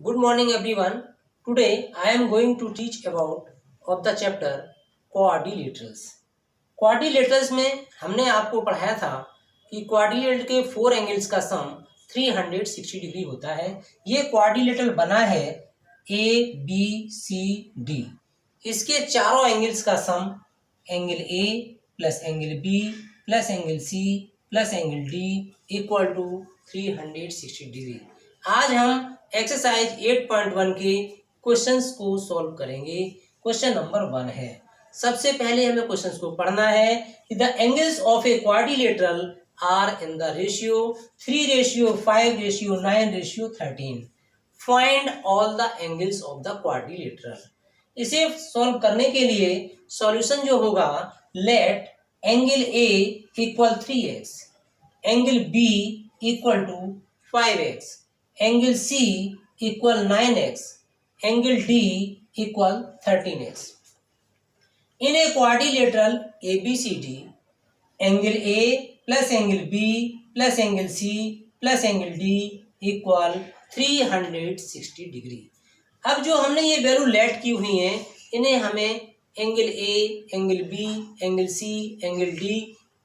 Good morning everyone. Today I am going to teach about of the chapter quadrilaterals. Quadrilaterals में हमने आपको पढ़ाया था कि क्वाड्रिलेटरल के 4 एंगल्स का सम 360 डिग्री होता है। ये क्वाड्रिलेटरल बना है ए बी सी डी। इसके चारों एंगल्स का sum angle a plus angle b plus angle c plus angle d equal to 360 degree. आज हम एक्सरसाइज 8.1 के क्वेश्चंस को सॉल्व करेंगे। क्वेश्चन नंबर 1 है। सबसे पहले हमें क्वेश्चंस को पढ़ना है कि the angles of a quadrilateral are in the ratio 3:5:9:13। Find all the angles of the quadrilateral. इसे सॉल्व करने के लिए सॉल्यूशन जो होगा, let angle a equal 3x, angle b equal to 5x, angle c equal 9x, angle d equal 13x। In a quadrilateral ABCD, angle A plus angle B plus angle C plus angle D equal 360 degree. अब जो हमने ये value late की हुई है, इन्हें हमें angle A, angle B, angle C, angle D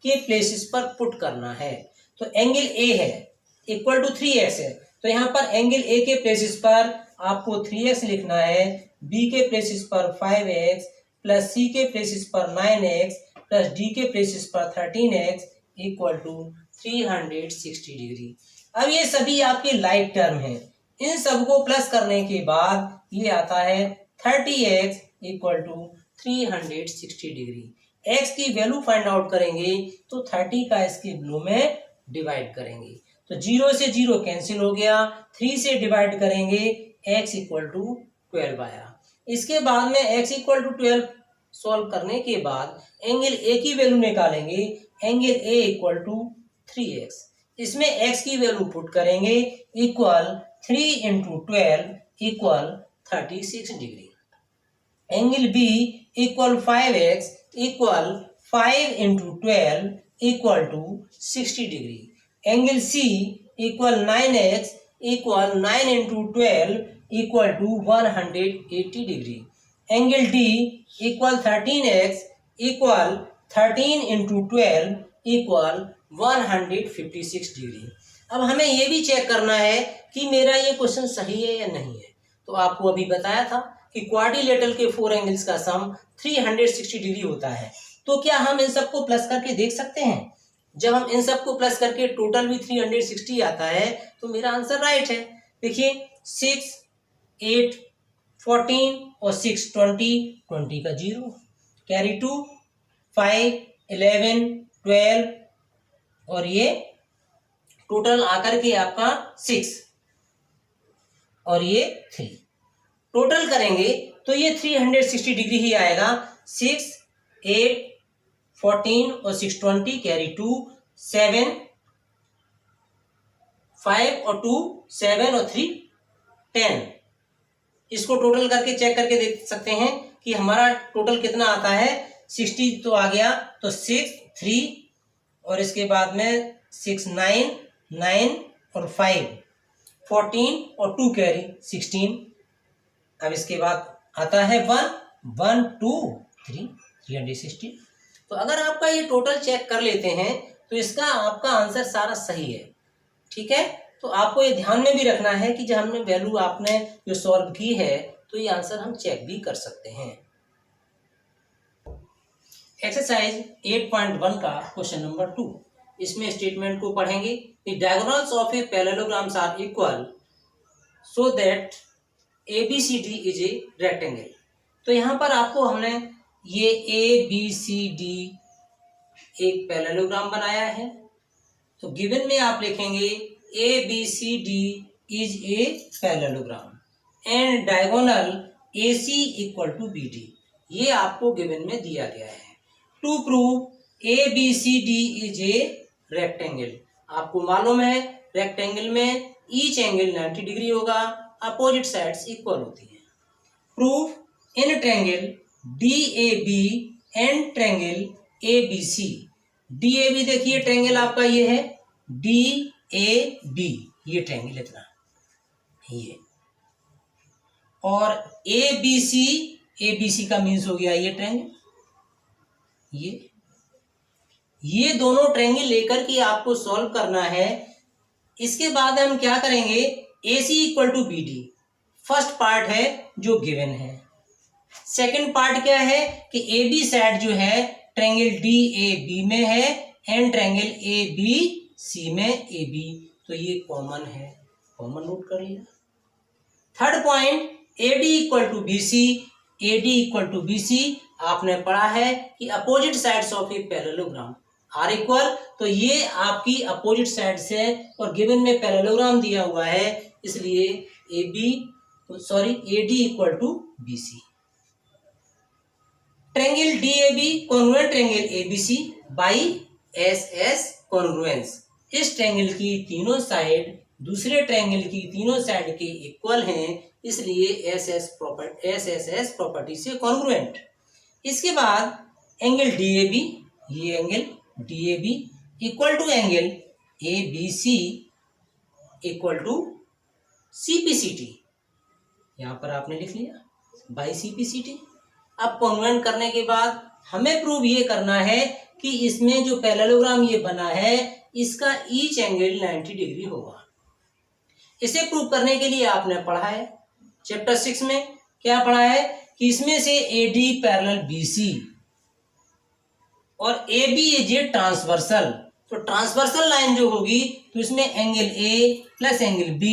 के प्लेसेस पर पुट करना है। तो एंगल A है इक्वल टू 3x है, तो यहाँ पर एंगल A के प्लेसेस पर आपको 3x लिखना है, B के प्लेसेस पर 5x प्लस C के प्लेसेस पर 9x प्लस D के प्लेसेस पर 13x इक्वल टू 360 डिग्री। अब ये सभी आपके लाइक टर्म हैं। इन सबको प्लस करने के बाद ये आता है 30x equal to 360 degree. x की वैल्यू फाइंड आउट करेंगे तो 30 का इसके ब्लू में डिवाइड करेंगे, तो 0 से 0 कैंसिल हो गया, 3 से डिवाइड करेंगे, x इक्वल टू 12 आया। इसके बाद में x इक्वल टू 12 सॉल्व करने के बाद एंगल A की वैल्यू निकालेंगे, angle A equal to 3x। इसमें x की वैल्यू पुट करेंगे, equal 3 into 12 equal 36 degree. Angle B equal 5x equal 5 into 12 equal to 60 degree. Angle C equal 9x equal 9 into 12 equal to 180 degree. Angle D equal 13x equal 13 into 12 equal 156 degree. अब हमें ये भी check करना है कि मेरा ये question सही है या नहीं है। तो आपको अभी बताया था कि क्वाड्रिलेटरल के 4 एंगल्स का सम 360 डिग्री होता है। तो क्या हम इन सबको प्लस करके देख सकते हैं? जब हम इन सबको प्लस करके टोटल भी 360 आता है तो मेरा आंसर राइट है। देखिए 6, 8, 14 और 6 20 का 0, कैरी 2, 5, 11, 12 और ये टोटल आकर के आपका 6 और ये 3। टोटल करेंगे तो ये 360 डिग्री ही आएगा। 6, 8, 14 और 6 20, कैरी 2, 7, 5 और 2 7 और 3 10। इसको टोटल करके चेक करके देख सकते हैं कि हमारा टोटल कितना आता है। 60 तो आ गया, तो 6, 3 और इसके बाद में 6, 9, 9 और 5 14 और 2 कैरी 16। अब इसके बाद आता है 1, 1, 2, 3 360। तो अगर आपका ये टोटल चेक कर लेते हैं तो इसका आपका आंसर सारा सही है। ठीक है, तो आपको ये ध्यान में भी रखना है कि जब हमने वैल्यू आपने जो सॉल्व की है तो ये आंसर हम चेक भी कर सकते हैं। एक्सरसाइज 8.1 का क्वेश्चन नंबर 2, इसमें स्टेटमेंट को पढ़ेंगे। Diagonals of a parallelograms are equal so that ABCD is a rectangle. तो यहाँ पर आपको हमने ये ABCD एक पैरेललोग्राम बनाया है, तो गिवन में आप लिखेंगे ABCD is a parallelogram and diagonal AC equal to BD। ये आपको गिवन में दिया गया है। To prove ABCD is a rectangle. आपको मालूम है रेक्टेंगल में ईच एंगल 90 डिग्री होगा, अपोजिट साइड्स इक्वल होती हैं। Proof in triangle DAB and triangle ABC। DAB देखिए ट्रायंगल आपका ये है, DAB ये ट्रायंगल इतना ये और ABC का मीन्स हो गया ये ट्रायंगल, ये दोनों ट्रायंगल लेकर के आपको सॉल्व करना है। इसके बाद हम क्या करेंगे, AC equal to BD first part है जो गिवन है। सेकंड पार्ट क्या है कि AB साइड जो है ट्रायंगल DAB में है एंड ट्रायंगल ABC में AB, तो ये कॉमन है, कॉमन नोट कर लिया। Third point AD equal to BC, आपने पढ़ा है कि opposite sides of a parallelogram are equal, तो ये आपकी अपोजिट साइड से और गिवन में पैरेललोग्राम दिया हुआ है, इसलिए AD equal to BC। Triangle DAB congruent triangle ABC by SS congruence. इस ट्रायंगल की तीनों साइड दूसरे ट्रायंगल की तीनों साइड के इक्वल हैं, इसलिए SSS प्रॉपर्टी से कॉन्ग्रुएंट। इसके बाद एंगल DAB, ये angle DAB equal to angle ABC equal to CPCT, यहाँ पर आपने लिख लिया बाई CPCT। अब कॉन्ग्रुएंट करने के बाद हमें प्रूव ये करना है कि इसमें जो पैरेललोग्राम ये बना है इसका ईच एंगल 90 डिग्री होगा। इसे प्रूव करने के लिए आपने पढ़ा है चैप्टर 6 में, क्या पढ़ा है कि इसमें से AD पैरेलल BC और AB इज ए ट्रांसवर्सल, तो ट्रांसवर्सल लाइन जो होगी तो इसमें angle A plus angle B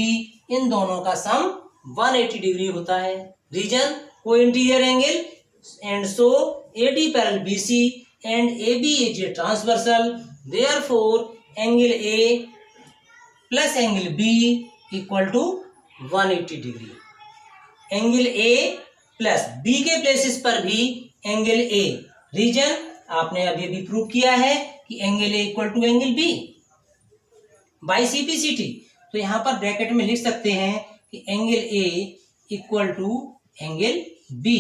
इन दोनों का सम 180 डिग्री होता है। रीजन को interior angle and so AD parallel BC and AB is a transversal, therefore angle A plus angle B equal to 180 degree. Angle A plus B के places पर भी angle A, reason आपने अभी भी prove किया है कि angle A equal to angle B by CPCT, तो यहाँ पर ब्रैकेट में लिख सकते हैं कि angle A equal to angle B,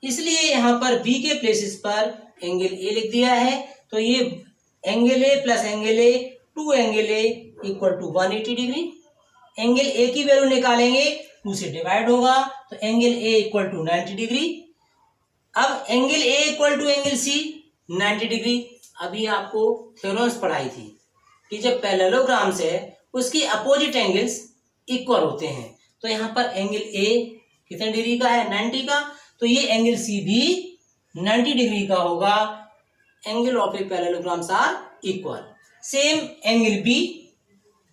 इसलिए यहाँ पर B के प्लेसेस पर एंगल A लिख दिया है, तो ये angle A plus angle A two angle A equal to 180 degree. Angle A की वैल्यू निकालेंगे 2 से डिवाइड होगा, तो angle A equal to 90 degree. अब angle A equal to angle C 90 degree. अभी आपको थ्योरम्स पढ़ाई थी कि जब पैरेललोग्राम से उसके अपोजिट एंगल्स इक्वल होते हैं, तो यहाँ पर एंगल A कितने डिग्री का है 90 का, तो ये एंगल C भी 90 डिग्री का होगा। Angle of a parallelograms are equal. Same angle B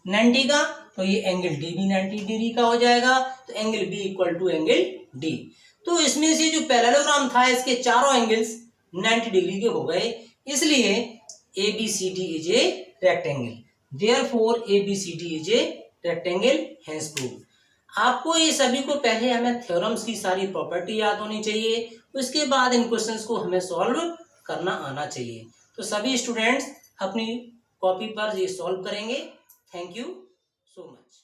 90 का, तो ये एंगल D भी 90 डिग्री का हो जाएगा, तो angle B equal to angle D। तो इसमें से जो पैरेललोग्राम था इसके चारों एंगल्स 90 डिग्री के हो गए, इसलिए ABCD is a rectangle, therefore ABCD is a rectangle, hence proved. आपको ये सभी को पहले हमें थ्योरम्स की सारी प्रॉपर्टी याद होनी चाहिए, उसके बाद इन क्वेश्चंस को हमें सॉल्व करना आना चाहिए। तो सभी स्टूडेंट्स अपनी कॉपी पर ये सॉल्व करेंगे। Thank you so much.